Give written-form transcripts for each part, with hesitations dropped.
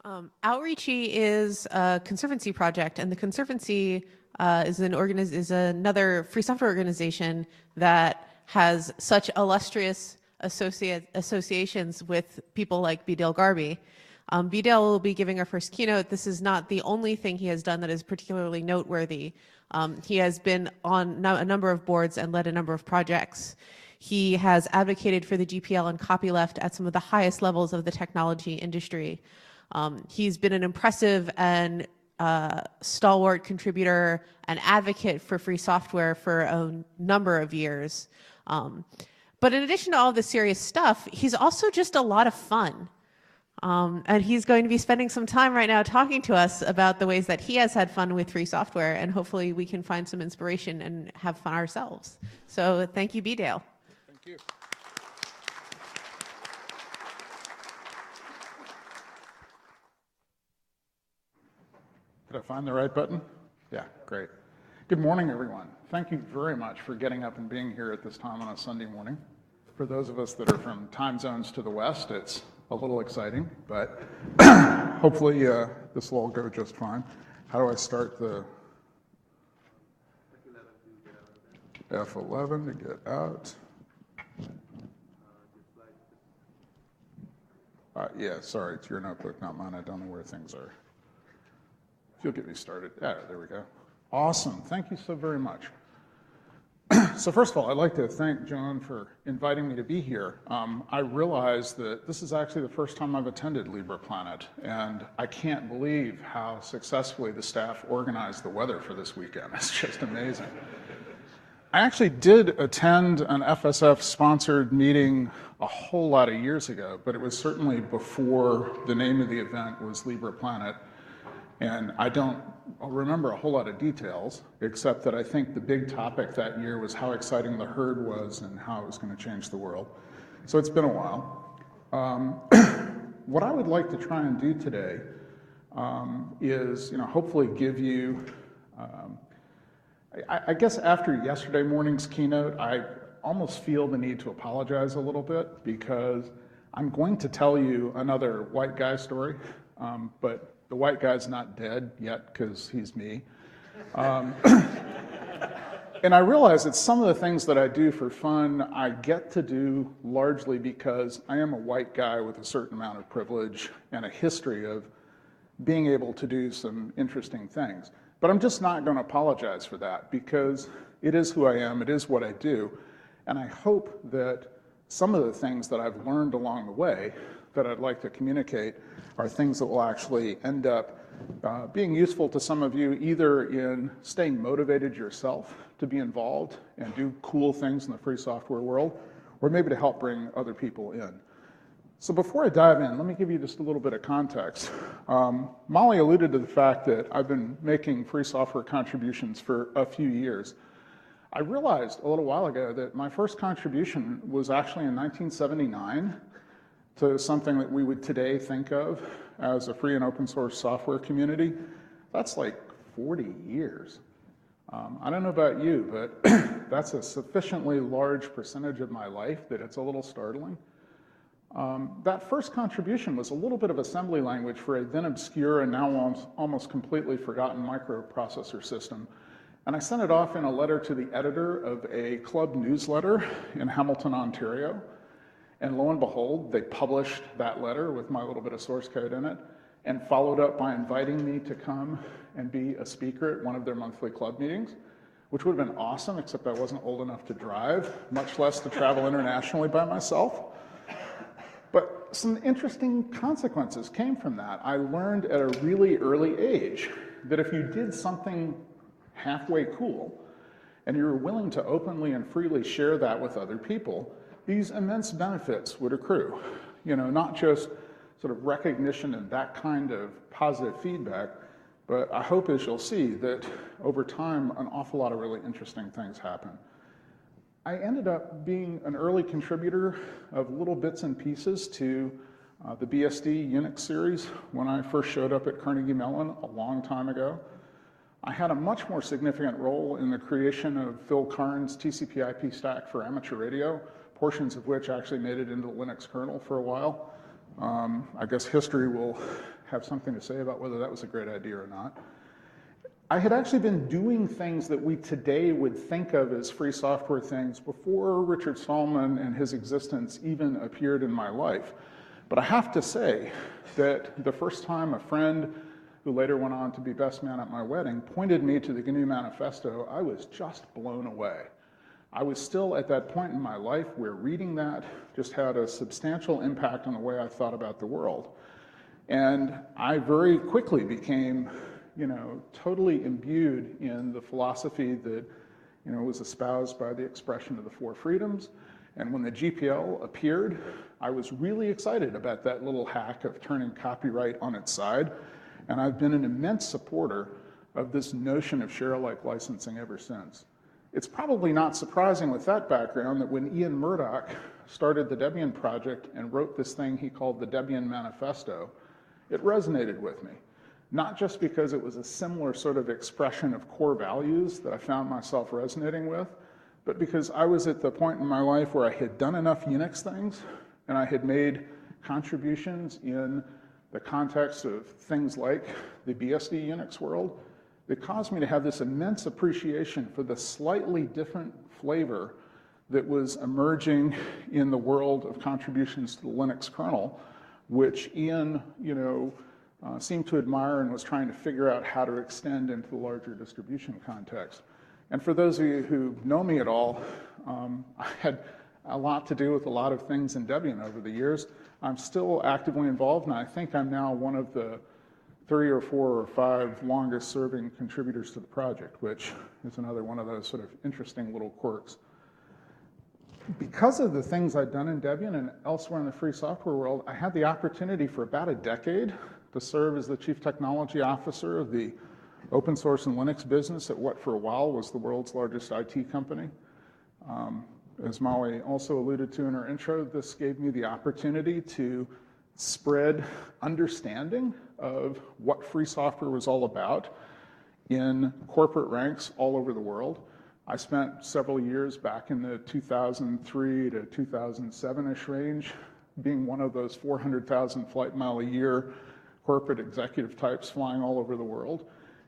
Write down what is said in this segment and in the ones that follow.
Outreachy is a conservancy project, and the conservancy is another free software organization that has such illustrious associations with people like B. Dale Garvey. B. Dale will be giving our first keynote. This is not the only thing he has done that is particularly noteworthy. He has been on a number of boards and led a number of projects. He has advocated for the GPL and copyleft at some of the highest levels of the technology industry. He's been an impressive and stalwart contributor and advocate for free software for a number of years. But in addition to all the serious stuff, he's also just a lot of fun. And he's going to be spending some time right now talking to us about the ways that he has had fun with free software, and hopefully we can find some inspiration and have fun ourselves. So thank you, B. Dale. Thank you. Did I find the right button? Yeah, great. Good morning, everyone. Thank you very much for getting up and being here at this time on a Sunday morning. For those of us that are from time zones to the west, it's a little exciting, but hopefully this will all go just fine. How do I start the F11 to get out? Yeah, sorry, it's your notebook, not mine. I don't know where things are. If you'll get me started. Yeah, there we go. Awesome. Thank you so very much. So first of all, I'd like to thank John for inviting me to be here. I realize that this is actually the first time I've attended LibrePlanet, and I can't believe how successfully the staff organized the weather for this weekend. It's just amazing. I actually did attend an FSF-sponsored meeting a whole lot of years ago, but it was certainly before the name of the event was LibrePlanet. And I don't remember a whole lot of details, except that I think the big topic that year was how exciting the herd was and how it was going to change the world. So it's been a while. What I would like to try and do today is, hopefully give you, I guess after yesterday morning's keynote, I almost feel the need to apologize a little bit because I'm going to tell you another white guy story, but the white guy's not dead yet because he's me. And I realize that some of the things that I do for fun, I get to do largely because I am a white guy with a certain amount of privilege and a history of being able to do some interesting things. But I'm just not going to apologize for that because it is who I am, it is what I do, and I hope that some of the things that I've learned along the way that I'd like to communicate are things that will actually end up being useful to some of you, either in staying motivated yourself to be involved and do cool things in the free software world, or maybe to help bring other people in. So before I dive in, let me give you just a little bit of context. Molly alluded to the fact that I've been making free software contributions for a few years. I realized a little while ago that my first contribution was actually in 1979 to something that we would today think of as a free and open source software community. That's like 40 years. I don't know about you, but that's a sufficiently large percentage of my life that it's a little startling. That first contribution was a little bit of assembly language for a then obscure and now almost completely forgotten microprocessor system. And I sent it off in a letter to the editor of a club newsletter in Hamilton, Ontario. And lo and behold, they published that letter with my little bit of source code in it and followed up by inviting me to come and be a speaker at one of their monthly club meetings, which would have been awesome, except I wasn't old enough to drive, much less to travel internationally by myself. But some interesting consequences came from that. I learned at a really early age that if you did something halfway cool and you were willing to openly and freely share that with other people, these immense benefits would accrue. Not just sort of recognition and that kind of positive feedback, but I hope, as you'll see, that over time, an awful lot of really interesting things happen. I ended up being an early contributor of little bits and pieces to the BSD Unix series when I first showed up at Carnegie Mellon a long time ago. I had a much more significant role in the creation of Phil Karn's TCP/IP stack for amateur radio, portions of which actually made it into the Linux kernel for a while. I guess history will have something to say about whether that was a great idea or not. I had actually been doing things that we today would think of as free software things before Richard Stallman and his existence even appeared in my life. But I have to say that the first time a friend who later went on to be best man at my wedding pointed me to the GNU Manifesto, I was just blown away. I was still at that point in my life where reading that just had a substantial impact on the way I thought about the world. And I very quickly became, totally imbued in the philosophy that, was espoused by the expression of the four freedoms. And when the GPL appeared, I was really excited about that little hack of turning copyright on its side. And I've been an immense supporter of this notion of share-alike licensing ever since. It's probably not surprising with that background that when Ian Murdoch started the Debian project and wrote this thing he called the Debian Manifesto, it resonated with me. Not just because it was a similar sort of expression of core values that I found myself resonating with, but because I was at the point in my life where I had done enough Unix things and I had made contributions in the context of things like the BSD Unix world that caused me to have this immense appreciation for the slightly different flavor that was emerging in the world of contributions to the Linux kernel, which Ian, seemed to admire and was trying to figure out how to extend into the larger distribution context. And for those of you who know me at all, I had a lot to do with a lot of things in Debian over the years. I'm still actively involved, and I think I'm now one of the 3 or 4 or 5 longest serving contributors to the project, which is another one of those sort of interesting little quirks. Because of the things I'd done in Debian and elsewhere in the free software world, I had the opportunity for about a decade to serve as the chief technology officer of the open source and Linux business at what for a while was the world's largest IT company. As Molly also alluded to in her intro, this gave me the opportunity to spread understanding of what free software was all about in corporate ranks all over the world. I spent several years back in the 2003 to 2007-ish range being one of those 400,000 flight mile a year corporate executive types flying all over the world.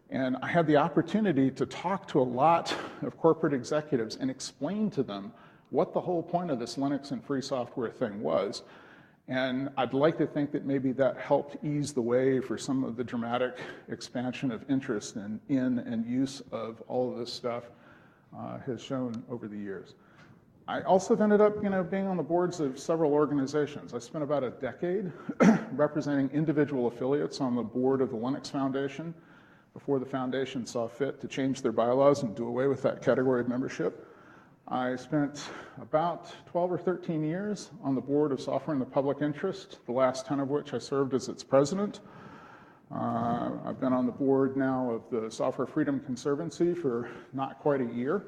And I had the opportunity to talk to a lot of corporate executives and explain to them what the whole point of this Linux and free software thing was. And I'd like to think that maybe that helped ease the way for some of the dramatic expansion of interest in and use of all of this stuff has shown over the years. I also have ended up, being on the boards of several organizations. I spent about a decade representing individual affiliates on the board of the Linux Foundation before the foundation saw fit to change their bylaws and do away with that category of membership. I spent about 12 or 13 years on the board of Software in the Public Interest, the last 10 of which I served as its president. I've been on the board now of the Software Freedom Conservancy for not quite a year.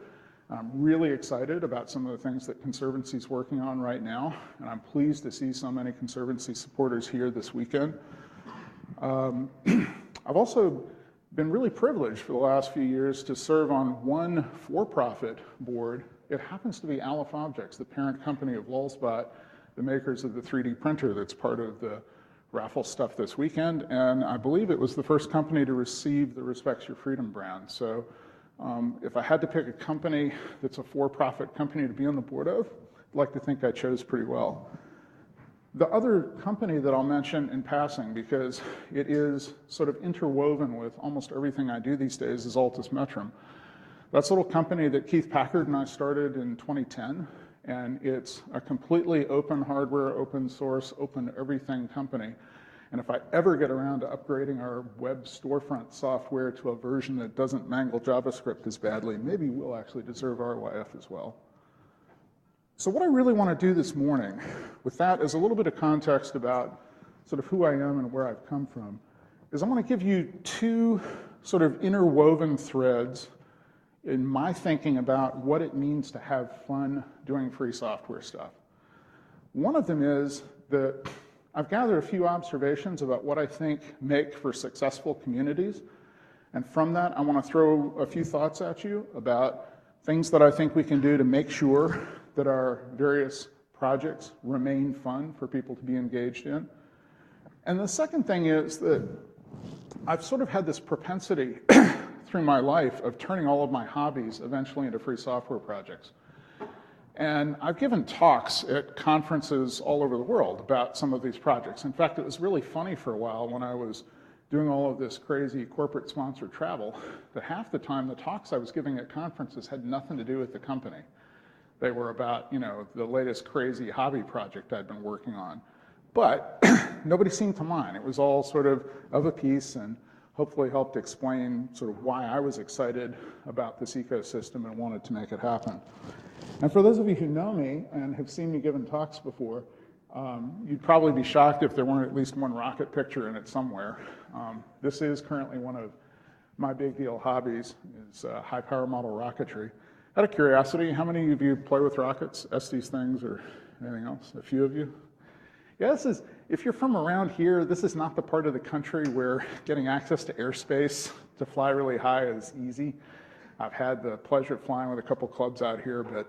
I'm really excited about some of the things that Conservancy is working on right now, and I'm pleased to see so many Conservancy supporters here this weekend. I've also been really privileged for the last few years to serve on one for-profit board. It happens to be Aleph Objects, the parent company of Lulzbot, the makers of the 3D printer that's part of the raffle stuff this weekend, and I believe it was the first company to receive the Respects Your Freedom brand. So if I had to pick a company that's a for-profit company to be on the board of, I'd like to think I chose pretty well. The other company that I'll mention in passing, because it is sort of interwoven with almost everything I do these days, is Altus Metrum. That's a little company that Keith Packard and I started in 2010, and it's a completely open hardware, open source, open everything company. And if I ever get around to upgrading our web storefront software to a version that doesn't mangle JavaScript as badly, maybe we'll actually deserve RYF as well. So what I really want to do this morning with that is a little bit of context about sort of who I am and where I've come from, is I want to give you two sort of interwoven threads in my thinking about what it means to have fun doing free software stuff. One of them is that I've gathered a few observations about what I think make for successful communities. And from that, I want to throw a few thoughts at you about things that I think we can do to make sure that our various projects remain fun for people to be engaged in. And the second thing is that I've sort of had this propensity through my life of turning all of my hobbies eventually into free software projects. And I've given talks at conferences all over the world about some of these projects. In fact, it was really funny for a while when I was doing all of this crazy corporate sponsored travel, that half the time the talks I was giving at conferences had nothing to do with the company. They were about, the latest crazy hobby project I'd been working on. But nobody seemed to mind. It was all sort of a piece and hopefully helped explain sort of why I was excited about this ecosystem and wanted to make it happen. And for those of you who know me and have seen me giving talks before, you'd probably be shocked if there weren't at least one rocket picture in it somewhere. This is currently one of my big deal hobbies, is high power model rocketry. Out of curiosity, how many of you play with rockets, Estes things or anything else? A few of you? Yeah, if you're from around here, this is not the part of the country where getting access to airspace to fly really high is easy. I've had the pleasure of flying with a couple clubs out here, but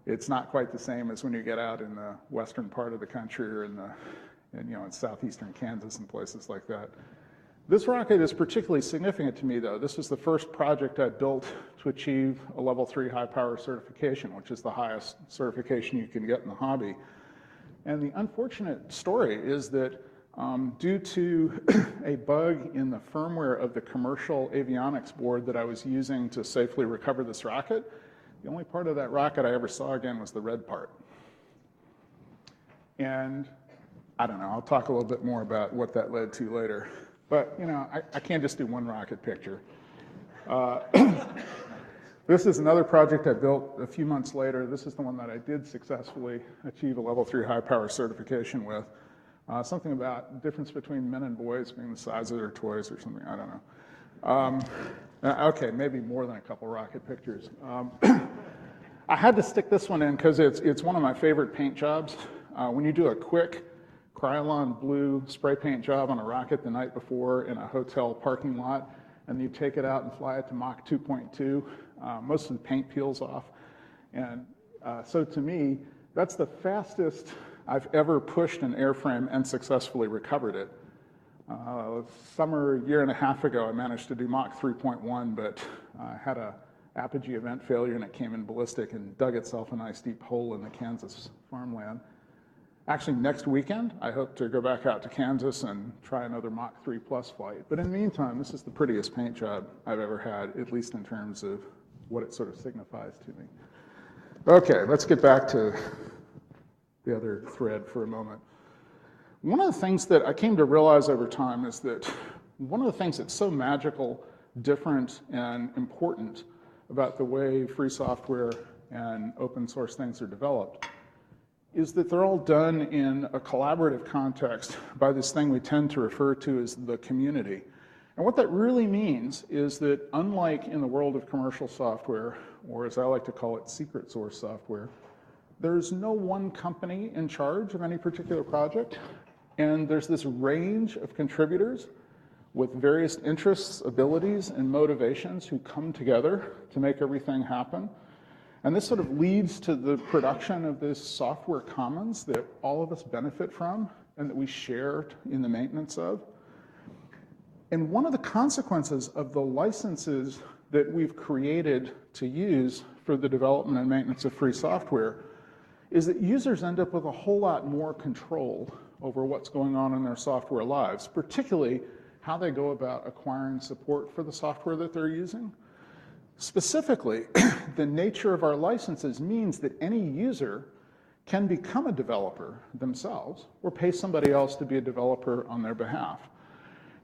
it's not quite the same as when you get out in the western part of the country or in southeastern Kansas and places like that. This rocket is particularly significant to me, though. This was the first project I built to achieve a level 3 high power certification, which is the highest certification you can get in the hobby. And the unfortunate story is that due to a bug in the firmware of the commercial avionics board that I was using to safely recover this rocket, the only part of that rocket I ever saw again was the red part. And I don't know, I'll talk a little bit more about what that led to later. But, I can't just do one rocket picture. This is another project I built a few months later. This is the one that I did successfully achieve a level 3 high power certification with. Something about the difference between men and boys being the size of their toys or something, I don't know. Okay, maybe more than a couple rocket pictures. I had to stick this one in because it's one of my favorite paint jobs. When you do a quick Krylon blue spray paint job on a rocket the night before in a hotel parking lot, and you take it out and fly it to Mach 2.2, most of the paint peels off. And so to me, that's the fastest I've ever pushed an airframe and successfully recovered it. Summer, a year and a half ago, I managed to do Mach 3.1, but I had a apogee event failure and it came in ballistic and dug itself a nice deep hole in the Kansas farmland. Actually, next weekend, I hope to go back out to Kansas and try another Mach 3 plus flight. But in the meantime, this is the prettiest paint job I've ever had, at least in terms of what it sort of signifies to me. Okay, let's get back to the other thread for a moment. One of the things that I came to realize over time is that one of the things that's so magical, different, and important about the way free software and open source things are developed is that they're all done in a collaborative context by this thing we tend to refer to as the community. And what that really means is that unlike in the world of commercial software, or as I like to call it, secret source software, there's no one company in charge of any particular project, and there's this range of contributors with various interests, abilities, and motivations who come together to make everything happen. And this sort of leads to the production of this software commons that all of us benefit from and that we share in the maintenance of. And one of the consequences of the licenses that we've created to use for the development and maintenance of free software is that users end up with a whole lot more control over what's going on in their software lives, particularly how they go about acquiring support for the software that they're using. Specifically, the nature of our licenses means that any user can become a developer themselves or pay somebody else to be a developer on their behalf.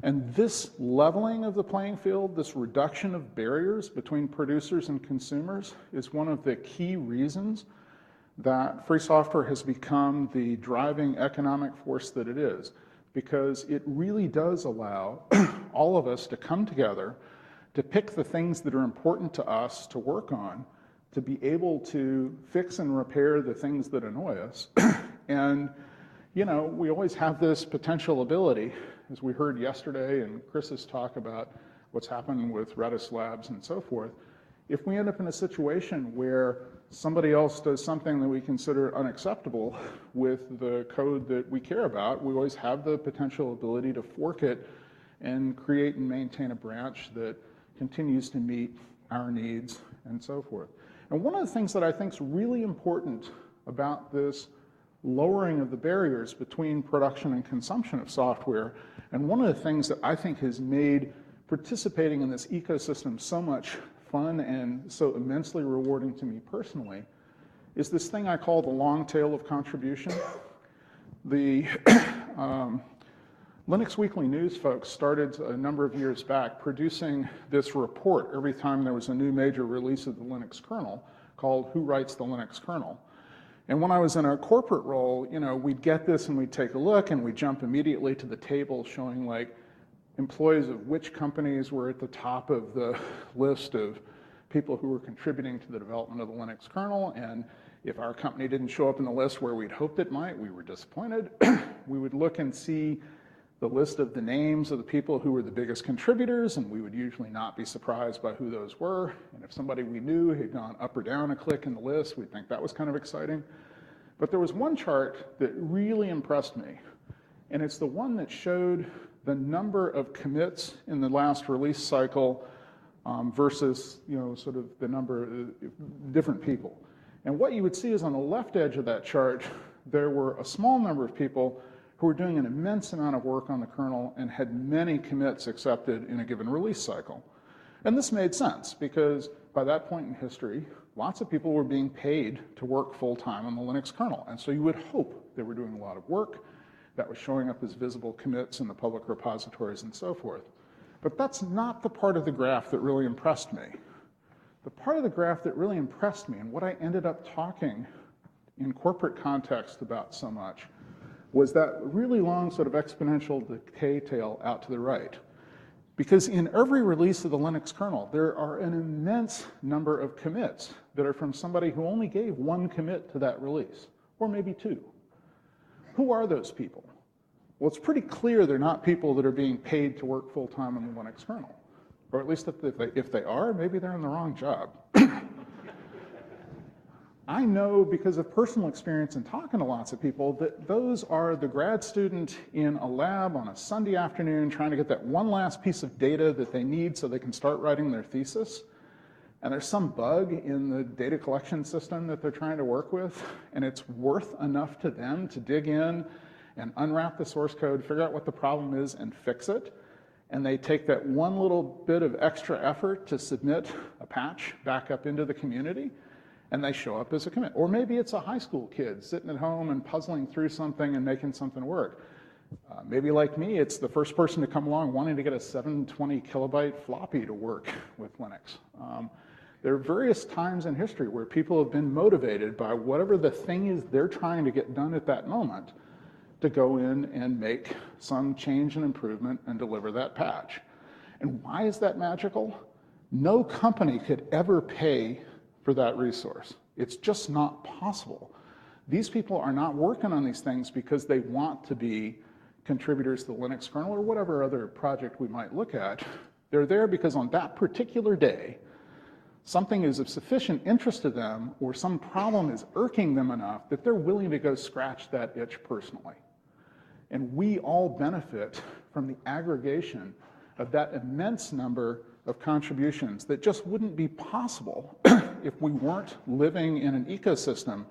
And this leveling of the playing field, this reduction of barriers between producers and consumers is one of the key reasons that free software has become the driving economic force that it is, because it really does allow all of us to come together to pick the things that are important to us to work on, to be able to fix and repair the things that annoy us. And, we always have this potential ability, as we heard yesterday and Chris's talk about what's happened with Redis Labs and so forth, if we end up in a situation where somebody else does something that we consider unacceptable with the code that we care about, we always have the potential ability to fork it and create and maintain a branch that continues to meet our needs and so forth. And one of the things that I think is really important about this lowering of the barriers between production and consumption of software, and one of the things that I think has made participating in this ecosystem so much fun and so immensely rewarding to me personally, is this thing I call the long tail of contribution. The Linux Weekly News folks started a number of years back producing this report every time there was a new major release of the Linux kernel called Who Writes the Linux Kernel? And when I was in a corporate role, you know, we'd get this and we'd take a look and we'd jump immediately to the table showing like employees of which companies were at the top of the list of people who were contributing to the development of the Linux kernel. And if our company didn't show up in the list where we'd hoped it might, we were disappointed. We would look and see the list of the names of the people who were the biggest contributors, and we would usually not be surprised by who those were. And if somebody we knew had gone up or down a click in the list, we'd think that was kind of exciting. But there was one chart that really impressed me, and it's the one that showed the number of commits in the last release cycle versus, you know, sort of the number of different people. And what you would see is on the left edge of that chart, there were a small number of people who were doing an immense amount of work on the kernel and had many commits accepted in a given release cycle. And this made sense because by that point in history, lots of people were being paid to work full-time on the Linux kernel. And so you would hope they were doing a lot of work that was showing up as visible commits in the public repositories and so forth. But that's not the part of the graph that really impressed me. The part of the graph that really impressed me and what I ended up talking in corporate context about so much was that really long sort of exponential decay tail out to the right. Because in every release of the Linux kernel, there are an immense number of commits that are from somebody who only gave one commit to that release, or maybe two. Who are those people? Well, it's pretty clear they're not people that are being paid to work full-time on the Linux kernel. Or at least if they are, maybe they're in the wrong job. I know because of personal experience and talking to lots of people that those are the grad student in a lab on a Sunday afternoon trying to get that one last piece of data that they need so they can start writing their thesis. And there's some bug in the data collection system that they're trying to work with, and it's worth enough to them to dig in and unwrap the source code, figure out what the problem is, and fix it. And they take that one little bit of extra effort to submit a patch back up into the community, and they show up as a commit. Or maybe it's a high school kid sitting at home and puzzling through something and making something work. Maybe like me, it's the first person to come along wanting to get a 720 kilobyte floppy to work with Linux. There are various times in history where people have been motivated by whatever the thing is they're trying to get done at that moment to go in and make some change and improvement and deliver that patch. And why is that magical? No company could ever pay for that resource. It's just not possible. These people are not working on these things because they want to be contributors to the Linux kernel or whatever other project we might look at. They're there because on that particular day, something is of sufficient interest to them or some problem is irking them enough that they're willing to go scratch that itch personally. And we all benefit from the aggregation of that immense number of contributions that just wouldn't be possible if we weren't living in an ecosystem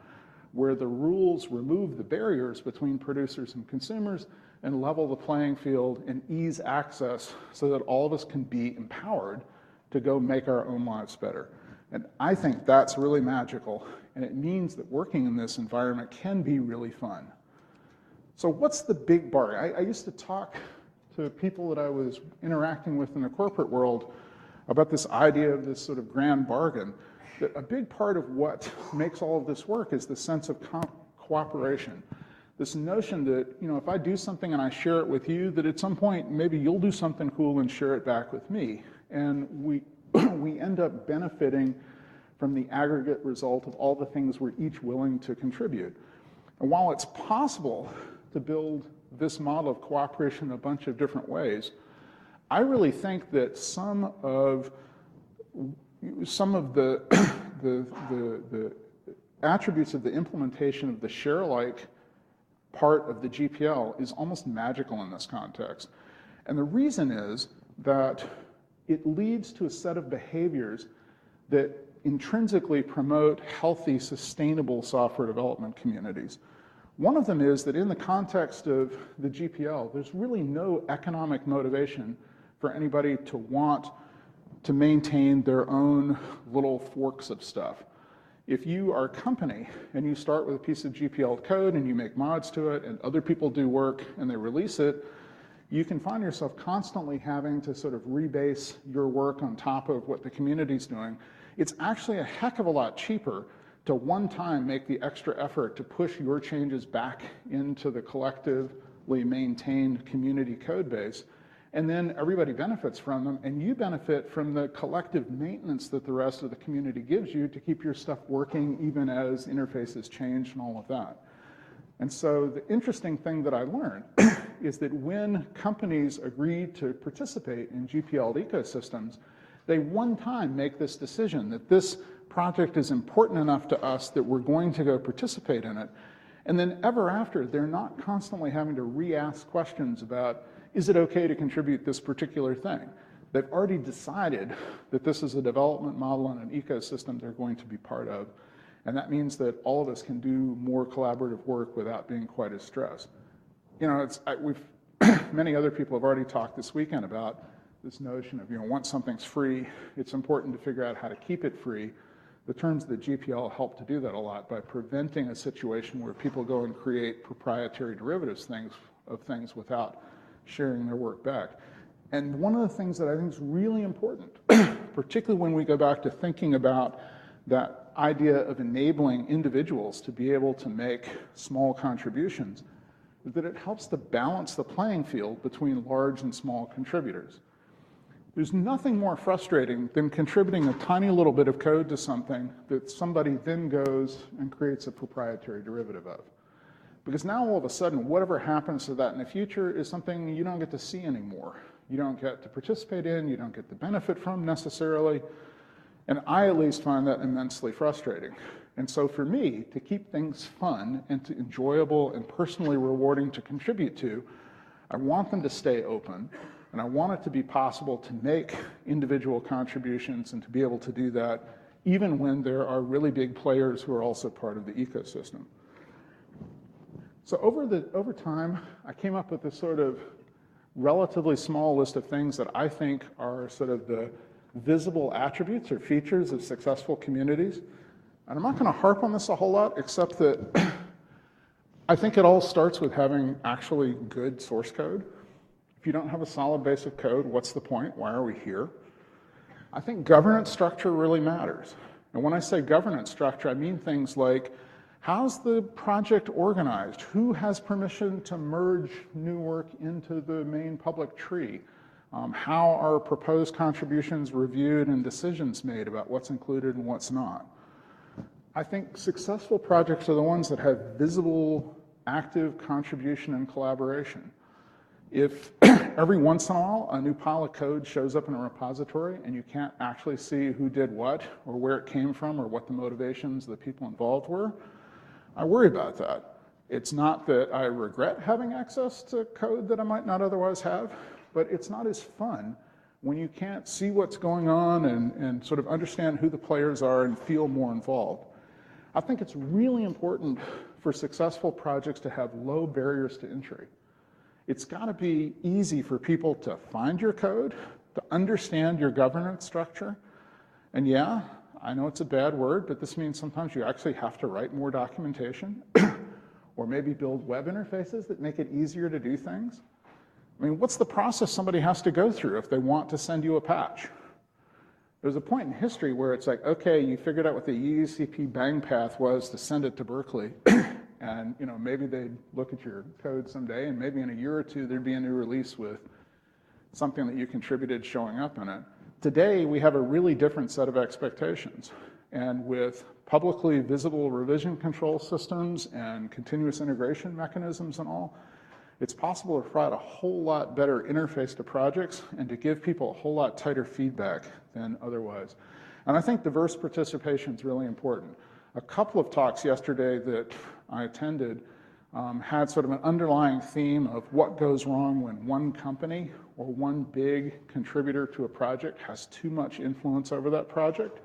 where the rules remove the barriers between producers and consumers and level the playing field and ease access so that all of us can be empowered to go make our own lives better. And I think that's really magical, and it means that working in this environment can be really fun. So what's the big bargain? I used to talk to people that I was interacting with in the corporate world about this idea of this sort of grand bargain, that a big part of what makes all of this work is the sense of cooperation. This notion that, you know, if I do something and I share it with you, that at some point maybe you'll do something cool and share it back with me. And we end up benefiting from the aggregate result of all the things we're each willing to contribute. And while it's possible to build this model of cooperation in a bunch of different ways, I really think that some of some of the, the attributes of the implementation of the share-alike part of the GPL is almost magical in this context. And the reason is that it leads to a set of behaviors that intrinsically promote healthy, sustainable software development communities. One of them is that in the context of the GPL, there's really no economic motivation for anybody to want to maintain their own little forks of stuff. If you are a company and you start with a piece of GPL code and you make mods to it and other people do work and they release it, you can find yourself constantly having to sort of rebase your work on top of what the community's doing. It's actually a heck of a lot cheaper to one time make the extra effort to push your changes back into the collectively maintained community code base, and then everybody benefits from them, and you benefit from the collective maintenance that the rest of the community gives you to keep your stuff working even as interfaces change and all of that. And so the interesting thing that I learned is that when companies agree to participate in GPL ecosystems, they one time make this decision that this project is important enough to us that we're going to go participate in it. And then ever after, they're not constantly having to re-ask questions about, is it okay to contribute this particular thing? They've already decided that this is a development model and an ecosystem they're going to be part of. And that means that all of us can do more collaborative work without being quite as stressed. You know, many other people have already talked this weekend about this notion of, once something's free, it's important to figure out how to keep it free. The terms of the GPL help to do that a lot by preventing a situation where people go and create proprietary derivatives of things without sharing their work back. And one of the things that I think is really important, particularly when we go back to thinking about that idea of enabling individuals to be able to make small contributions, is that it helps to balance the playing field between large and small contributors. There's nothing more frustrating than contributing a tiny little bit of code to something that somebody then goes and creates a proprietary derivative of. Because now all of a sudden, whatever happens to that in the future is something you don't get to see anymore. You don't get to participate in, you don't get to benefit from necessarily. And I at least find that immensely frustrating. And so for me, to keep things fun and enjoyable and personally rewarding to contribute to, I want them to stay open. And I want it to be possible to make individual contributions and to be able to do that even when there are really big players who are also part of the ecosystem. So over time, I came up with this sort of relatively small list of things that I think are sort of the visible attributes or features of successful communities. And I'm not going to harp on this a whole lot, except that I think it all starts with having actually good source code. If you don't have a solid base of code, what's the point? Why are we here? I think governance structure really matters. And when I say governance structure, I mean things like, how's the project organized? Who has permission to merge new work into the main public tree? How are proposed contributions reviewed and decisions made about what's included and what's not? I think successful projects are the ones that have visible, active contribution and collaboration. If every once in a while a new pile of code shows up in a repository and you can't actually see who did what or where it came from or what the motivations of the people involved were, I worry about that. It's not that I regret having access to code that I might not otherwise have, but it's not as fun when you can't see what's going on and sort of understand who the players are and feel more involved. I think it's really important for successful projects to have low barriers to entry. It's got to be easy for people to find your code, to understand your governance structure. And yeah, I know it's a bad word, but this means sometimes you actually have to write more documentation or maybe build web interfaces that make it easier to do things. I mean, what's the process somebody has to go through if they want to send you a patch? There's a point in history where it's like, okay, you figured out what the UCP bang path was to send it to Berkeley. And maybe they'd look at your code someday, and maybe in a year or two there'd be a new release with something that you contributed showing up in it. Today, we have a really different set of expectations. And with publicly visible revision control systems and continuous integration mechanisms and all, it's possible to provide a whole lot better interface to projects and to give people a whole lot tighter feedback than otherwise. And I think diverse participation is really important. A couple of talks yesterday that I attended had sort of an underlying theme of what goes wrong when one company or one big contributor to a project has too much influence over that project.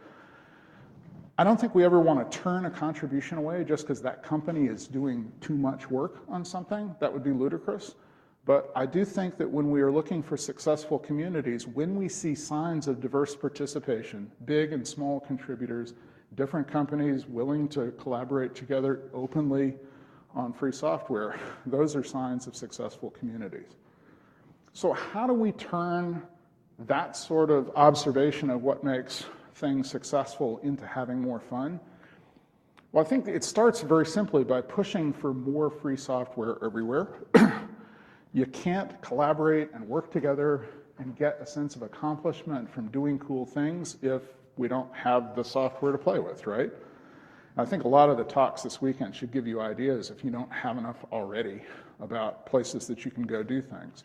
I don't think we ever want to turn a contribution away just because that company is doing too much work on something. That would be ludicrous. But I do think that when we are looking for successful communities, when we see signs of diverse participation, big and small contributors, different companies willing to collaborate together openly on free software, those are signs of successful communities. So how do we turn that sort of observation of what makes things successful into having more fun? Well, I think it starts very simply by pushing for more free software everywhere. You can't collaborate and work together and get a sense of accomplishment from doing cool things if we don't have the software to play with, right? I think a lot of the talks this weekend should give you ideas, if you don't have enough already, about places that you can go do things.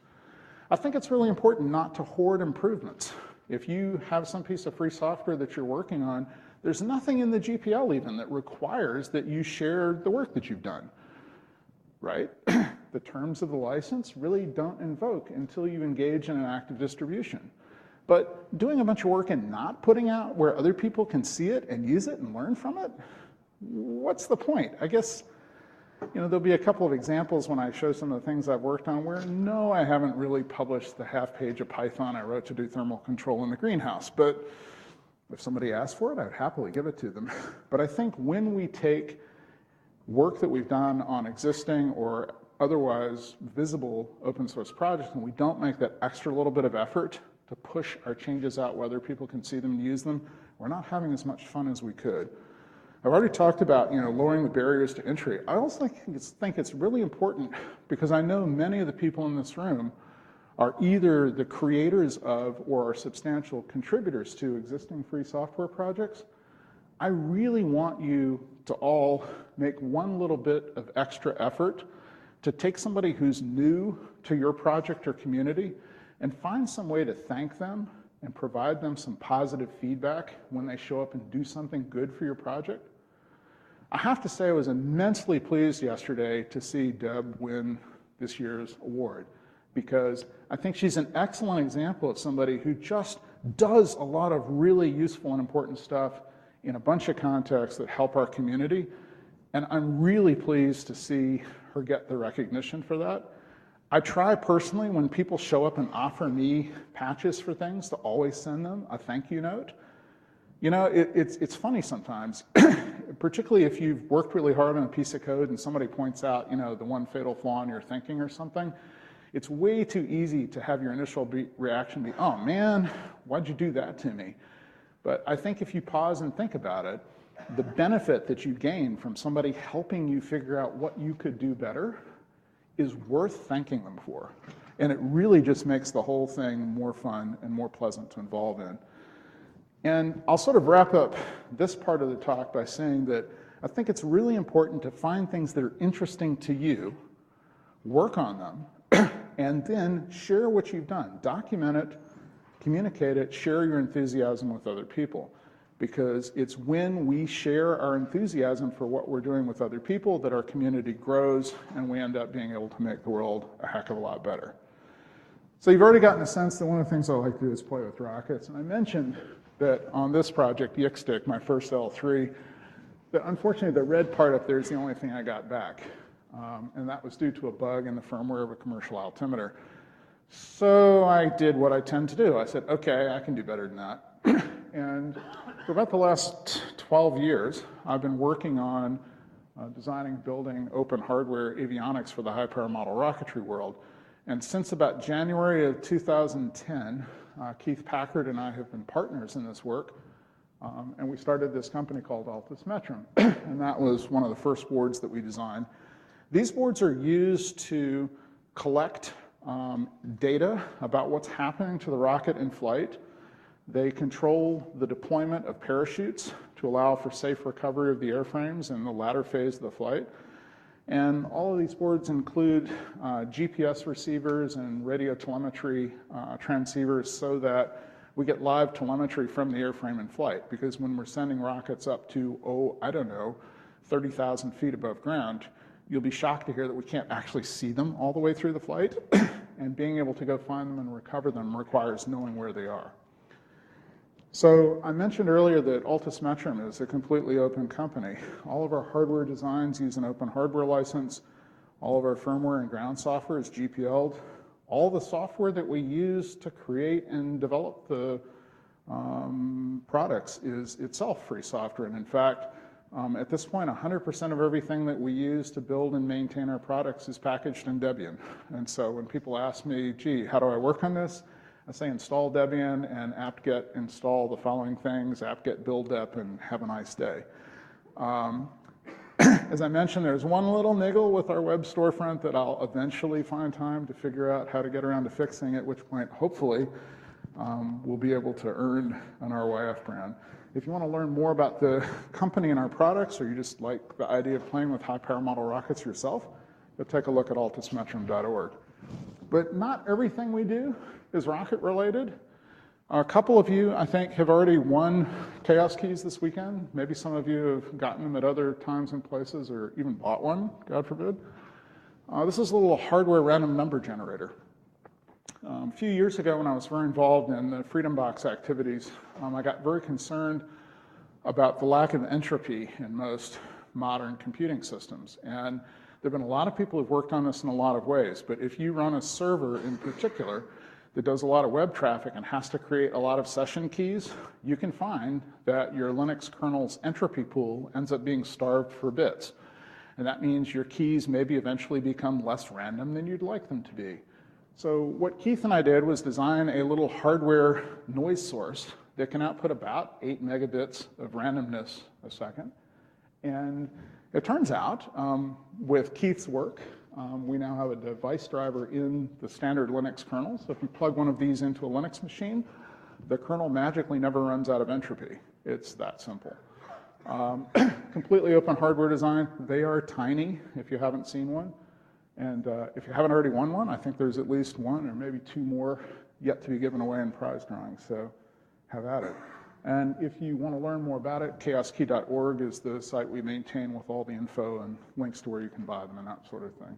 I think it's really important not to hoard improvements. If you have some piece of free software that you're working on, there's nothing in the GPL even that requires that you share the work that you've done, right? The terms of the license really don't invoke until you engage in an active distribution. But doing a bunch of work and not putting out where other people can see it and use it and learn from it, what's the point? I guess, there'll be a couple of examples when I show some of the things I've worked on where, no, I haven't really published the half page of Python I wrote to do thermal control in the greenhouse. But if somebody asked for it, I'd happily give it to them. But I think when we take work that we've done on existing or otherwise visible open source projects and we don't make that extra little bit of effort to push our changes out whether people can see them and use them, we're not having as much fun as we could. I've already talked about lowering the barriers to entry. I also think it's really important because I know many of the people in this room are either the creators of or are substantial contributors to existing free software projects. I really want you to all make one little bit of extra effort to take somebody who's new to your project or community and find some way to thank them and provide them some positive feedback when they show up and do something good for your project. I have to say I was immensely pleased yesterday to see Deb win this year's award because I think she's an excellent example of somebody who just does a lot of really useful and important stuff in a bunch of contexts that help our community. And I'm really pleased to see her get the recognition for that. I try personally when people show up and offer me patches for things to always send them a thank you note. It's funny sometimes, particularly if you've worked really hard on a piece of code and somebody points out, the one fatal flaw in your thinking or something. It's way too easy to have your initial reaction be, oh man, why'd you do that to me? But I think if you pause and think about it, the benefit that you gain from somebody helping you figure out what you could do better is worth thanking them for. And it really just makes the whole thing more fun and more pleasant to involve in. And I'll sort of wrap up this part of the talk by saying that I think it's really important to find things that are interesting to you, work on them, and then share what you've done. Document it, communicate it, share your enthusiasm with other people. Because it's when we share our enthusiasm for what we're doing with other people that our community grows and we end up being able to make the world a heck of a lot better. So you've already gotten a sense that one of the things I like to do is play with rockets. And I mentioned that on this project, YikStick, my first L3, that unfortunately the red part up there is the only thing I got back. And that was due to a bug in the firmware of a commercial altimeter. So I did what I tend to do. I said, okay, I can do better than that. And for about the last 12 years, I've been working on designing, building open hardware avionics for the high-power model rocketry world. And since about January of 2010, Keith Packard and I have been partners in this work. And we started this company called Altus Metrum. And that was one of the first boards that we designed. These boards are used to collect data about what's happening to the rocket in flight. They control the deployment of parachutes to allow for safe recovery of the airframes in the latter phase of the flight. And all of these boards include GPS receivers and radio telemetry transceivers so that we get live telemetry from the airframe in flight, because when we're sending rockets up to, 30,000 feet above ground, you'll be shocked to hear that we can't actually see them all the way through the flight, and being able to go find them and recover them requires knowing where they are. So I mentioned earlier that Altus Metrum is a completely open company. All of our hardware designs use an open hardware license. All of our firmware and ground software is GPL'd. All the software that we use to create and develop the products is itself free software. And in fact, at this point, 100% of everything that we use to build and maintain our products is packaged in Debian. And so when people ask me, gee, how do I work on this? I say install Debian and apt-get install the following things, apt-get build dep, and have a nice day. As I mentioned, there's one little niggle with our web storefront that I'll eventually find time to figure out how to get around to fixing, at which point, hopefully, we'll be able to earn an RYF brand. If you want to learn more about the company and our products, or you just like the idea of playing with high-power model rockets yourself, go take a look at altusmetrum.org. But not everything we do is rocket-related. A couple of you, I think, have already won Chaos Keys this weekend. Maybe some of you have gotten them at other times and places, or even bought one, God forbid. This is a little hardware random number generator. A few years ago, when I was very involved in the Freedom Box activities, I got very concerned about the lack of entropy in most modern computing systems. And there have been a lot of people who've worked on this in a lot of ways, but if you run a server in particular that does a lot of web traffic and has to create a lot of session keys, you can find that your Linux kernel's entropy pool ends up being starved for bits. And that means your keys maybe eventually become less random than you'd like them to be. So what Keith and I did was design a little hardware noise source that can output about 8 megabits of randomness a second. And it turns out, with Keith's work, we now have a device driver in the standard Linux kernel. So if you plug one of these into a Linux machine, the kernel magically never runs out of entropy. It's that simple. Completely open hardware design. They are tiny, if you haven't seen one. And if you haven't already won one, I think there's at least one or maybe two more yet to be given away in prize drawings. So have at it. And if you want to learn more about it, chaoskey.org is the site we maintain with all the info and links to where you can buy them and that sort of thing.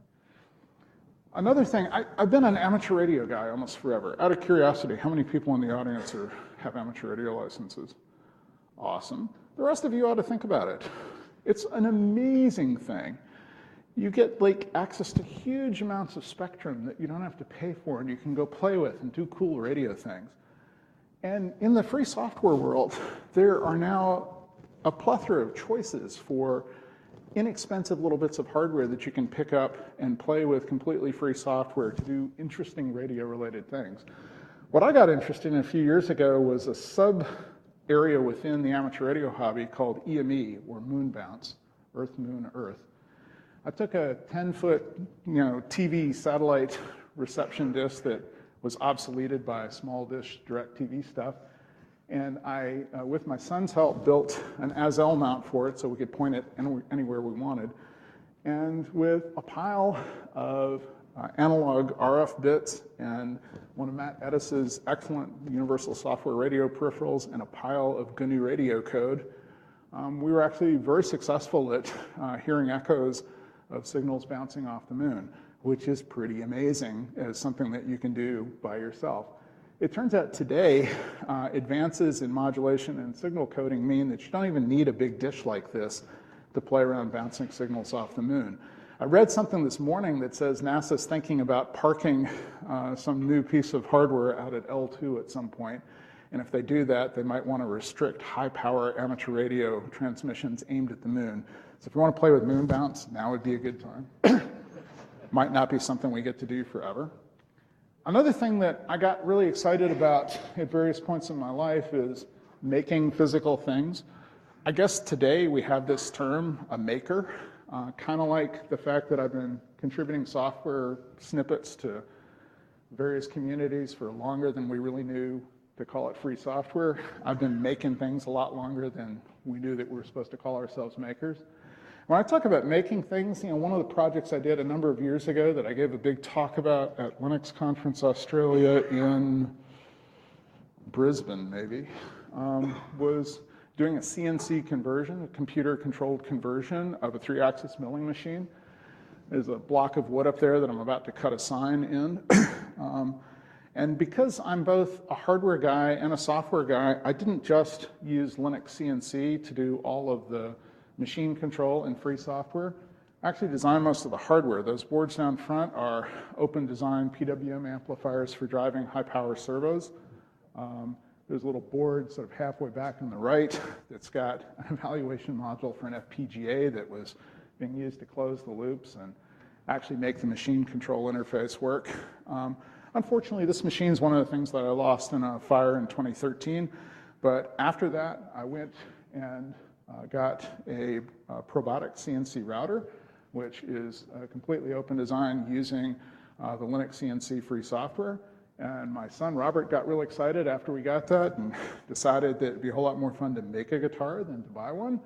Another thing, I've been an amateur radio guy almost forever. Out of curiosity, how many people in the audience have amateur radio licenses? Awesome. The rest of you ought to think about it. It's an amazing thing. You get access to huge amounts of spectrum that you don't have to pay for, and you can go play with and do cool radio things. And in the free software world, there are now a plethora of choices for inexpensive little bits of hardware that you can pick up and play with completely free software to do interesting radio-related things. What I got interested in a few years ago was a sub-area within the amateur radio hobby called EME, or Moon Bounce, Earth, Moon, Earth. I took a 10-foot, TV satellite reception dish that was obsoleted by small dish DirecTV stuff, and I, with my son's help, built an Azel mount for it so we could point it anywhere we wanted. And with a pile of analog RF bits and one of Matt Edis's excellent universal software radio peripherals and a pile of GNU radio code, we were actually very successful at hearing echoes of signals bouncing off the moon, which is pretty amazing as something that you can do by yourself. It turns out today, advances in modulation and signal coding mean that you don't even need a big dish like this to play around bouncing signals off the moon. I read something this morning that says NASA's thinking about parking some new piece of hardware out at L2 at some point. And if they do that, they might want to restrict high-power amateur radio transmissions aimed at the moon. So if you want to play with Moon Bounce, now would be a good time. Might not be something we get to do forever. Another thing that I got really excited about at various points in my life is making physical things. I guess today we have this term, a maker, kind of like the fact that I've been contributing software snippets to various communities for longer than we really knew to call it free software. I've been making things a lot longer than we knew that we were supposed to call ourselves makers. When I talk about making things, one of the projects I did a number of years ago that I gave a big talk about at Linux Conference Australia in Brisbane maybe, was doing a CNC conversion, a computer-controlled conversion of a 3-axis milling machine. There's a block of wood up there that I'm about to cut a sign in. And because I'm both a hardware guy and a software guy, I didn't just use Linux CNC to do all of the machine control and free software. I actually designed most of the hardware. Those boards down front are open design PWM amplifiers for driving high power servos. There's a little board sort of halfway back on the right that's got an evaluation module for an FPGA that was being used to close the loops and actually make the machine control interface work. Unfortunately, this machine is one of the things that I lost in a fire in 2013. But after that, I went and got a Probotic CNC router, which is a completely open design using the Linux CNC free software. And my son Robert got real excited after we got that and decided that it'd be a whole lot more fun to make a guitar than to buy one.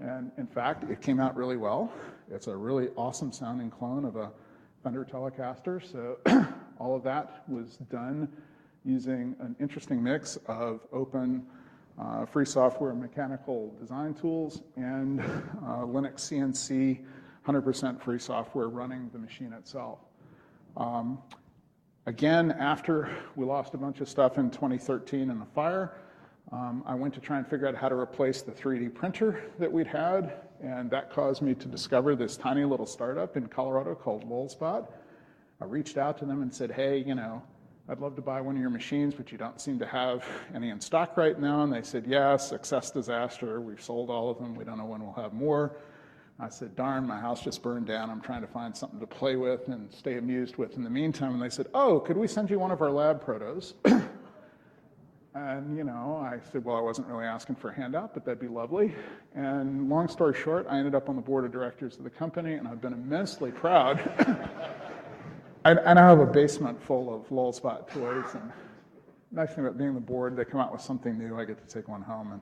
And in fact, it came out really well. It's a really awesome sounding clone of a Fender Telecaster. So all of that was done using an interesting mix of open free software mechanical design tools and Linux CNC 100% free software running the machine itself. Again, after we lost a bunch of stuff in 2013 in the fire, I went to try and figure out how to replace the 3D printer that we'd had, and that caused me to discover this tiny little startup in Colorado called Lulzbot. I reached out to them and said, hey, you know, I'd love to buy one of your machines, but you don't seem to have any in stock right now. And they said, yeah, success disaster. We've sold all of them. We don't know when we'll have more. I said, darn, my house just burned down. I'm trying to find something to play with and stay amused with in the meantime. And they said, oh, could we send you one of our lab protos? And, you know, I said, well, I wasn't really asking for a handout, but that'd be lovely. And long story short, I ended up on the board of directors of the company, and I've been immensely proud. I now have a basement full of Lulzbot toys. And the nice thing about being the board, they come out with something new. I get to take one home.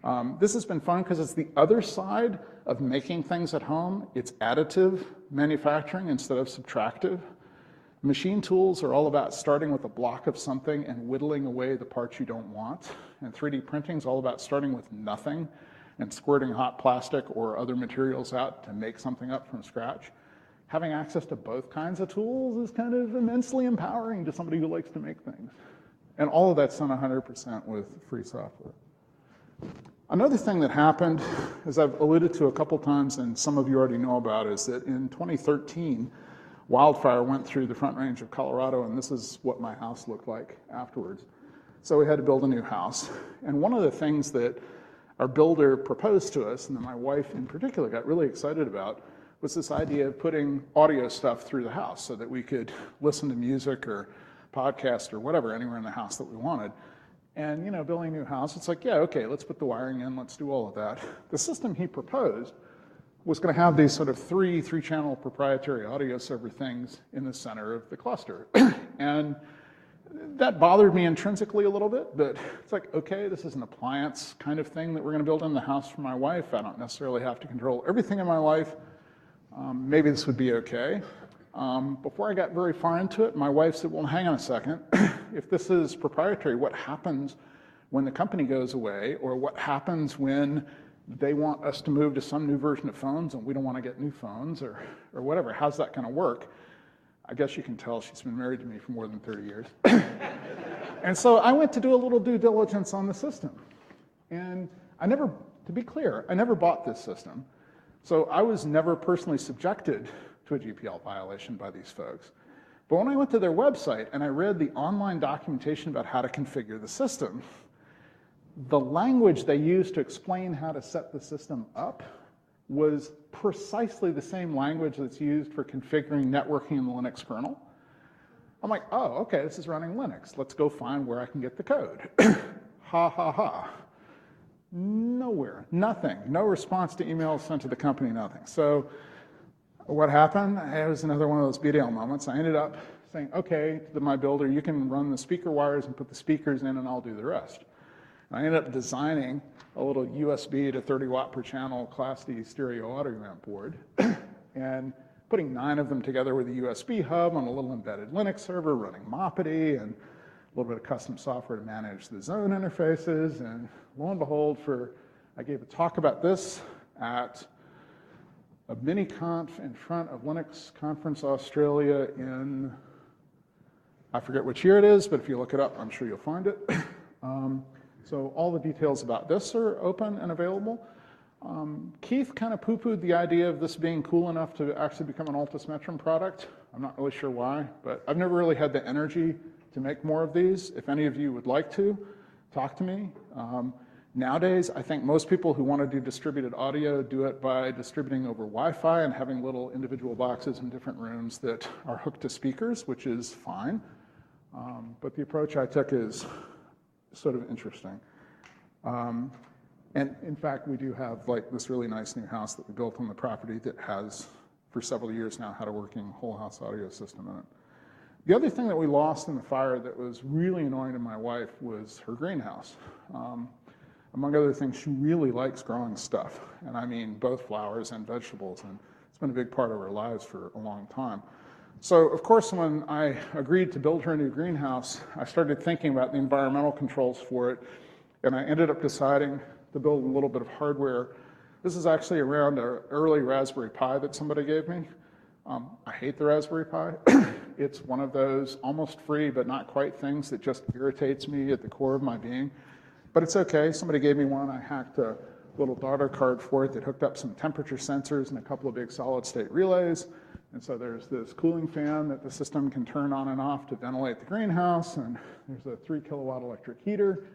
And this has been fun because it's the other side of making things at home. It's additive manufacturing instead of subtractive. Machine tools are all about starting with a block of something and whittling away the parts you don't want. And 3D printing is all about starting with nothing and squirting hot plastic or other materials out to make something up from scratch. Having access to both kinds of tools is kind of immensely empowering to somebody who likes to make things. And all of that's done 100% with free software. Another thing that happened, as I've alluded to a couple times and some of you already know about, is that in 2013, wildfire went through the Front Range of Colorado, and this is what my house looked like afterwards. So we had to build a new house. And one of the things that our builder proposed to us, and that my wife in particular got really excited about, was this idea of putting audio stuff through the house so that we could listen to music or podcast or whatever anywhere in the house that we wanted. And, you know, building a new house, it's like, yeah, okay, let's put the wiring in, let's do all of that. The system he proposed was going to have these sort of three-channel proprietary audio server things in the center of the cluster. And that bothered me intrinsically a little bit, but it's like, okay, this is an appliance kind of thing that we're going to build in the house for my wife. I don't necessarily have to control everything in my life. Maybe this would be okay. Before I got very far into it, my wife said, well, hang on a second. If this is proprietary, what happens when the company goes away, or what happens when they want us to move to some new version of phones and we don't want to get new phones or whatever? How's that going to work? I guess you can tell she's been married to me for more than 30 years. And so I went to do a little due diligence on the system. And to be clear, I never bought this system. So I was never personally subjected to a GPL violation by these folks. But when I went to their website and I read the online documentation about how to configure the system, the language they used to explain how to set the system up was precisely the same language that's used for configuring networking in the Linux kernel. I'm like, oh, okay, this is running Linux. Let's go find where I can get the code. Ha, ha, ha. Nowhere, nothing, no response to emails sent to the company, nothing. So what happened? It was another one of those BDL moments. I ended up saying, okay, to my builder, you can run the speaker wires and put the speakers in and I'll do the rest. And I ended up designing a little USB to 30 watt per channel Class D stereo audio amp board and putting 9 of them together with a USB hub on a little embedded Linux server running Moppity and little bit of custom software to manage the zone interfaces, and lo and behold, I gave a talk about this at a mini conf in front of Linux Conference Australia in, I forget which year it is, but if you look it up, I'm sure you'll find it. So all the details about this are open and available. Keith kind of poo-pooed the idea of this being cool enough to actually become an Altus Metrum product. I'm not really sure why, but I've never really had the energy to make more of these. If any of you would like to, talk to me. Nowadays, I think most people who want to do distributed audio do it by distributing over Wi-Fi and having little individual boxes in different rooms that are hooked to speakers, which is fine. But the approach I took is sort of interesting. And in fact, we do have like this really nice new house that we built on the property that has, for several years now, had a working whole house audio system in it. The other thing that we lost in the fire that was really annoying to my wife was her greenhouse. Among other things, she really likes growing stuff, and I mean both flowers and vegetables, and it's been a big part of our lives for a long time. So, of course, when I agreed to build her a new greenhouse, I started thinking about the environmental controls for it, and I ended up deciding to build a little bit of hardware. This is actually around an early Raspberry Pi that somebody gave me. I hate the Raspberry Pi. It's one of those almost free but not quite things that just irritates me at the core of my being. But it's okay, somebody gave me one. I hacked a little daughter card for it that hooked up some temperature sensors and a couple of big solid state relays. And so there's this cooling fan that the system can turn on and off to ventilate the greenhouse, and there's a 3 kilowatt electric heater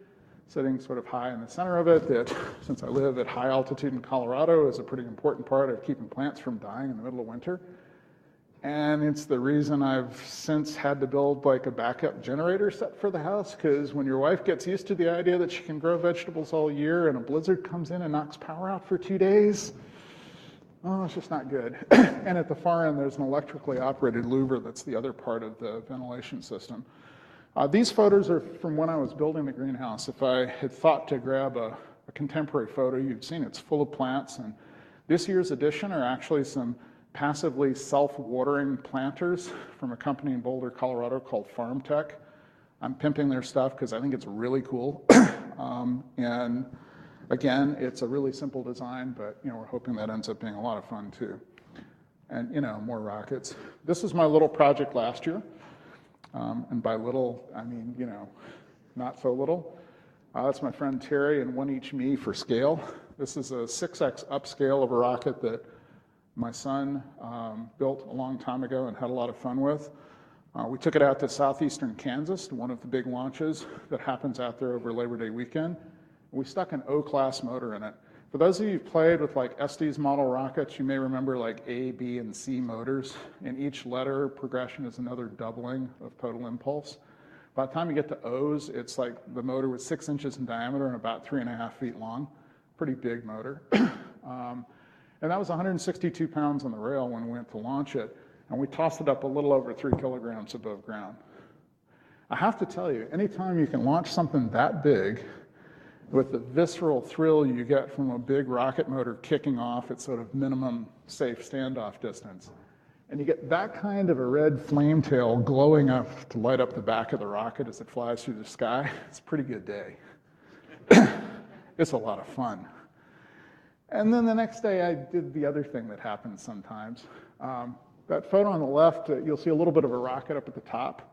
sitting sort of high in the center of it that, since I live at high altitude in Colorado, is a pretty important part of keeping plants from dying in the middle of winter. And it's the reason I've since had to build like a backup generator set for the house, because when your wife gets used to the idea that she can grow vegetables all year and a blizzard comes in and knocks power out for 2 days, oh, it's just not good. And at the far end, there's an electrically operated louver that's the other part of the ventilation system. These photos are from when I was building the greenhouse. If I had thought to grab a contemporary photo, you'd seen it's full of plants. And this year's edition are actually some passively self-watering planters from a company in Boulder, Colorado called FarmTech. I'm pimping their stuff because I think it's really cool. And again, it's a really simple design, but we're hoping that ends up being a lot of fun too. And more rockets. This is my little project last year. And by little, I mean, not so little. That's my friend Terry and 1HME for scale. This is a 6x upscale of a rocket that my son built a long time ago and had a lot of fun with. We took it out to southeastern Kansas, to one of the big launches that happens out there over Labor Day weekend. We stuck an O-class motor in it. For those of you who've played with like Estes model rockets, you may remember like A, B, and C motors. In each letter progression is another doubling of total impulse. By the time you get to O's, it's like the motor was 6 inches in diameter and about 3.5 feet long. Pretty big motor. And that was 162 pounds on the rail when we went to launch it. And we tossed it up a little over 3 kilograms above ground. I have to tell you, anytime you can launch something that big with the visceral thrill you get from a big rocket motor kicking off at sort of minimum safe standoff distance, and you get that kind of a red flame tail glowing up to light up the back of the rocket as it flies through the sky, it's a pretty good day. It's a lot of fun. And then the next day I did the other thing that happens sometimes. That photo on the left, you'll see a little bit of a rocket up at the top.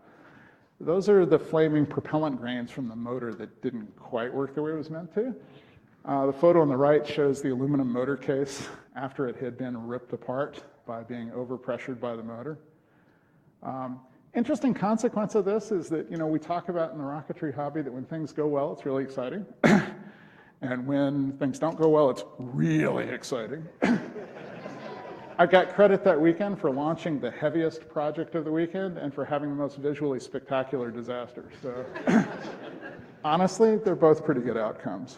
Those are the flaming propellant grains from the motor that didn't quite work the way it was meant to. The photo on the right shows the aluminum motor case after it had been ripped apart by being overpressured by the motor. Interesting consequence of this is that, we talk about in the rocketry hobby that when things go well, it's really exciting. And when things don't go well, it's really exciting. I got credit that weekend for launching the heaviest project of the weekend and for having the most visually spectacular disaster. So honestly, they're both pretty good outcomes.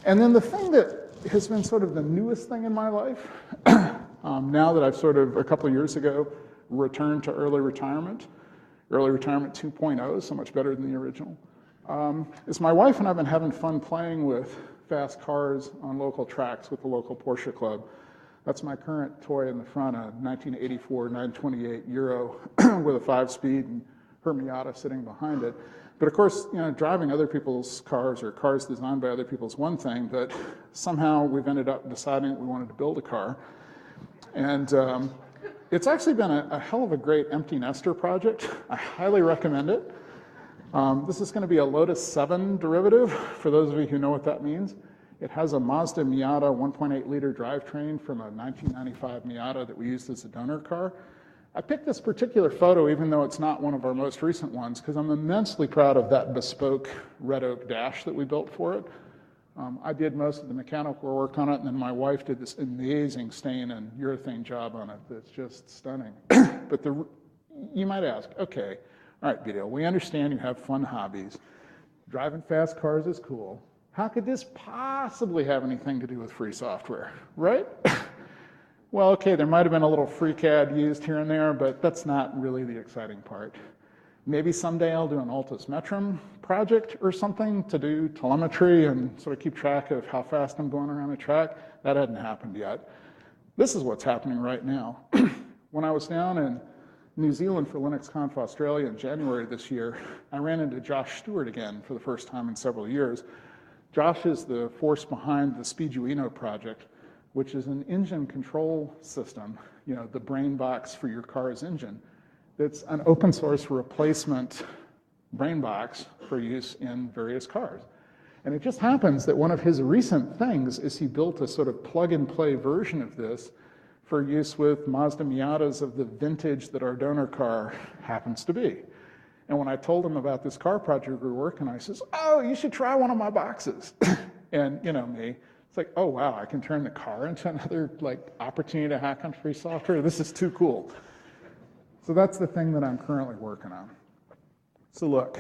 And then the thing that has been sort of the newest thing in my life, now that I've sort of a couple of years ago returned to early retirement 2.0, so much better than the original, is my wife and I have been having fun playing with fast cars on local tracks with the local Porsche Club. That's my current toy in the front, a 1984 928 Euro with a 5-speed and her Miata sitting behind it. But of course, driving other people's cars or cars designed by other people is one thing, but somehow we've ended up deciding that we wanted to build a car. And it's actually been a hell of a great empty nester project. I highly recommend it. This is going to be a Lotus 7 derivative, for those of you who know what that means. It has a Mazda Miata 1.8 liter drivetrain from a 1995 Miata that we used as a donor car. I picked this particular photo, even though it's not one of our most recent ones, because I'm immensely proud of that bespoke red oak dash that we built for it. I did most of the mechanical work on it, and then my wife did this amazing stain and urethane job on it that's just stunning. But you might ask, okay, all right, Vito, we understand you have fun hobbies. Driving fast cars is cool. How could this possibly have anything to do with free software, right? Well, okay, there might have been a little FreeCAD used here and there, but that's not really the exciting part. Maybe someday I'll do an Altus Metrum project or something to do telemetry and sort of keep track of how fast I'm going around a track. That hadn't happened yet. This is what's happening right now. When I was down in New Zealand for LinuxConf Australia in January this year, I ran into Josh Stewart again for the first time in several years. Josh is the force behind the Speeduino project, which is an engine control system, the brain box for your car's engine. That's an open source replacement brain box for use in various cars. And it just happens that one of his recent things is he built a sort of plug and play version of this for use with Mazda Miatas of the vintage that our donor car happens to be. And when I told him about this car project we were working on, he says, oh, you should try one of my boxes. And me, it's like, oh wow, I can turn the car into another opportunity to hack on free software. This is too cool. So that's the thing that I'm currently working on. So look,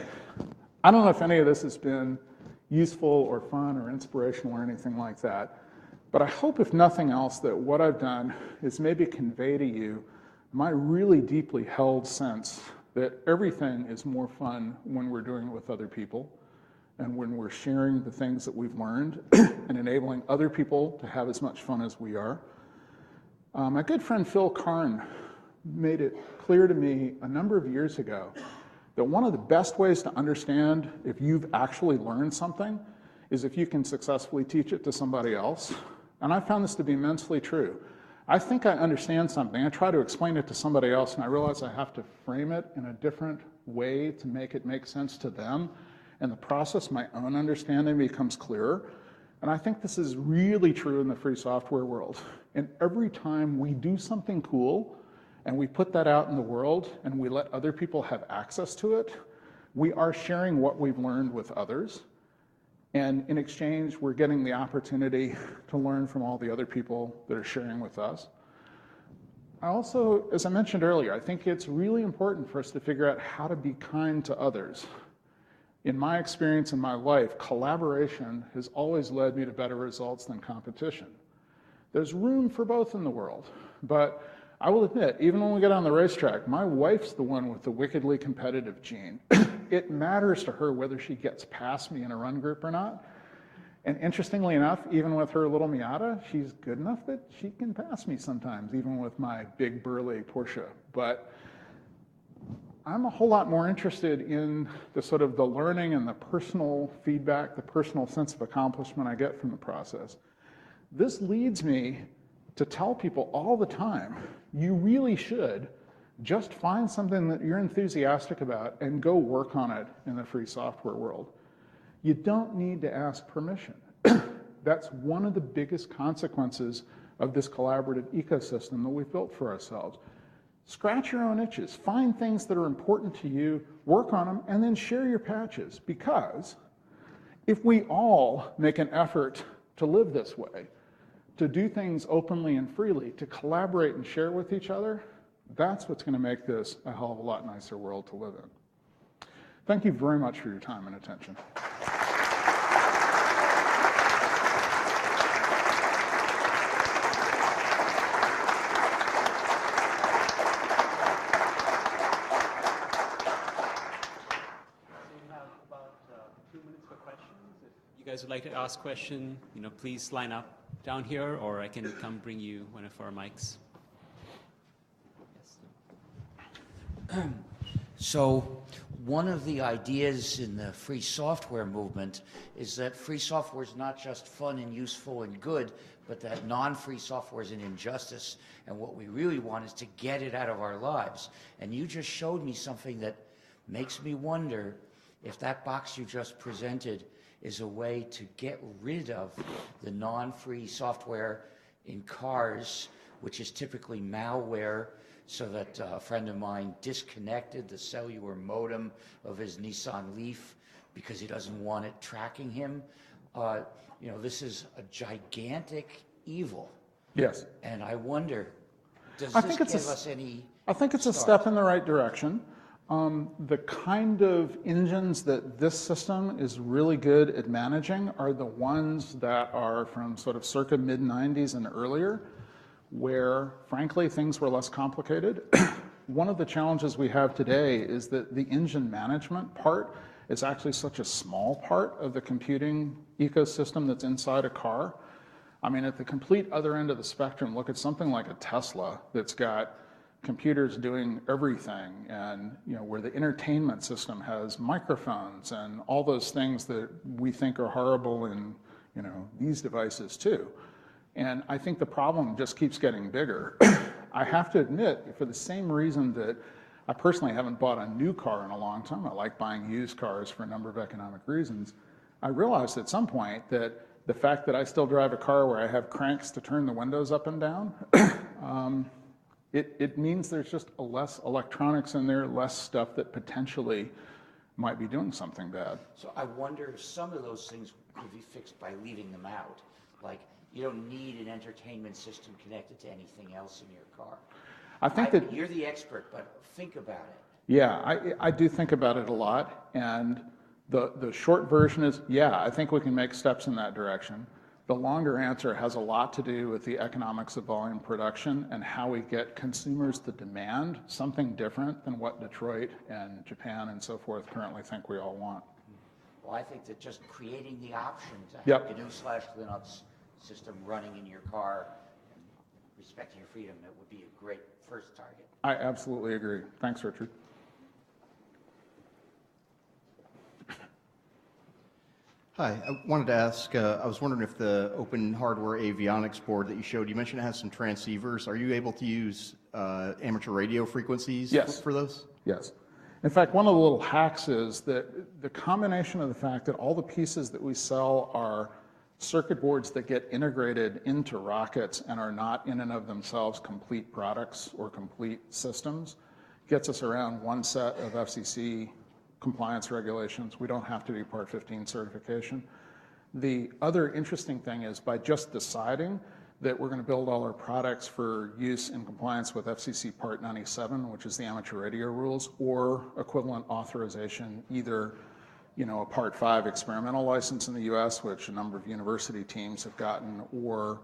I don't know if any of this has been useful or fun or inspirational or anything like that, but I hope if nothing else that what I've done is maybe convey to you my really deeply held sense that everything is more fun when we're doing it with other people and when we're sharing the things that we've learned and enabling other people to have as much fun as we are. My good friend Phil Karn made it clear to me a number of years ago that one of the best ways to understand if you've actually learned something is if you can successfully teach it to somebody else. And I found this to be immensely true. I think I understand something. I try to explain it to somebody else, and I realize I have to frame it in a different way to make it make sense to them. In the process, my own understanding becomes clearer. And I think this is really true in the free software world. And every time we do something cool, and we put that out in the world, and we let other people have access to it, we are sharing what we've learned with others. And in exchange, we're getting the opportunity to learn from all the other people that are sharing with us. I also, as I mentioned earlier, I think it's really important for us to figure out how to be kind to others. In my experience in my life, collaboration has always led me to better results than competition. There's room for both in the world, but I will admit, even when we get on the racetrack, my wife's the one with the wickedly competitive gene. It matters to her whether she gets past me in a run group or not. And interestingly enough, even with her little Miata, she's good enough that she can pass me sometimes, even with my big burly Porsche. But I'm a whole lot more interested in the sort of the learning and the personal feedback, the personal sense of accomplishment I get from the process. This leads me to tell people all the time, you really should just find something that you're enthusiastic about and go work on it in the free software world. You don't need to ask permission. That's one of the biggest consequences of this collaborative ecosystem that we've built for ourselves. Scratch your own itches, find things that are important to you, work on them, and then share your patches. Because if we all make an effort to live this way, to do things openly and freely, to collaborate and share with each other, that's what's going to make this a hell of a lot nicer world to live in. Thank you very much for your time and attention. You guys would like to ask a question, please line up down here, or I can come bring you one of our mics. Yes. So one of the ideas in the free software movement is that free software is not just fun and useful and good, but that non-free software is an injustice. And what we really want is to get it out of our lives. And you just showed me something that makes me wonder if that box you just presented is a way to get rid of the non-free software in cars, which is typically malware, so that a friend of mine disconnected the cellular modem of his Nissan Leaf because he doesn't want it tracking him. You know, this is a gigantic evil. Yes. And I wonder, does I this think it's give us any I think it's a start? step in the right direction. The kind of engines that this system is really good at managing are the ones that are from sort of circa mid-90s and earlier, where, frankly, things were less complicated. One of the challenges we have today is that the engine management part is actually such a small part of the computing ecosystem that's inside a car. I mean, at the complete other end of the spectrum, look at something like a Tesla that's got computers doing everything, and you know, where the entertainment system has microphones and all those things that we think are horrible in, you know, these devices too. And I think the problem just keeps getting bigger. I have to admit, for the same reason that I personally haven't bought a new car in a long time, I like buying used cars for a number of economic reasons, I realized at some point that the fact that I still drive a car where I have cranks to turn the windows up and down, it means there's just less electronics in there, less stuff that potentially might be doing something bad. So I wonder if some of those things could be fixed by leaving them out. Like, you don't need an entertainment system connected to anything else in your car. I think that You're the expert, but think about it. yeah, I do think about it a lot, and the short version is, yeah, I think we can make steps in that direction. The longer answer has a lot to do with the economics of volume production and how we get consumers to demand something different than what Detroit and Japan and so forth currently think we all want. Well, I think that just creating the option to have Yep. GNU/Linux system running in your car and respecting your freedom, that would be a great first target. I absolutely agree. Thanks, Richard. Hi, I wanted to ask, I was wondering if the open hardware avionics board that you showed, you mentioned it has some transceivers. Are you able to use amateur radio frequencies Yes. for those? Yes. In fact, one of the little hacks is that the combination of the fact that all the pieces that we sell are circuit boards that get integrated into rockets and are not in and of themselves complete products or complete systems gets us around one set of FCC compliance regulations. We don't have to do Part 15 certification. The other interesting thing is by just deciding that we're going to build all our products for use in compliance with FCC Part 97, which is the amateur radio rules, or equivalent authorization, either a Part 5 experimental license in the US, which a number of university teams have gotten, or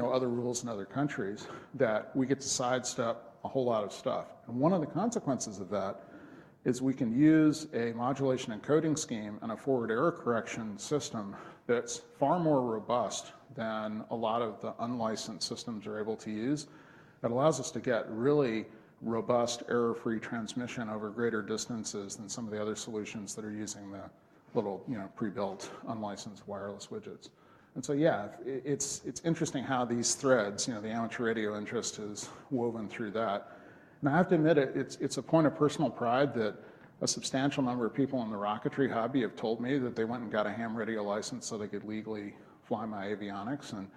other rules in other countries, that we get to sidestep a whole lot of stuff. And one of the consequences of that is we can use a modulation encoding scheme and a forward error correction system that's far more robust than a lot of the unlicensed systems are able to use. That allows us to get really robust error-free transmission over greater distances than some of the other solutions that are using the little pre-built unlicensed wireless widgets. And so yeah, it's interesting how these threads, the amateur radio interest is woven through that. And I have to admit, it's a point of personal pride that a substantial number of people in the rocketry hobby have told me that they went and got a ham radio license so they could legally fly my avionics, and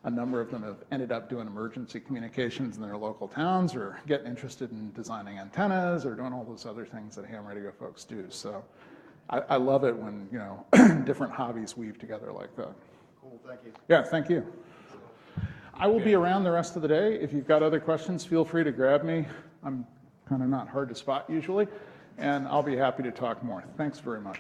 a number of them have ended up doing emergency communications in their local towns or getting interested in designing antennas or doing all those other things that ham radio folks do. So I love it when different hobbies weave together like that. Cool, thank you. Yeah, thank you. I will be around the rest of the day. If you've got other questions, feel free to grab me. I'm kind of not hard to spot usually, and I'll be happy to talk more. Thanks very much.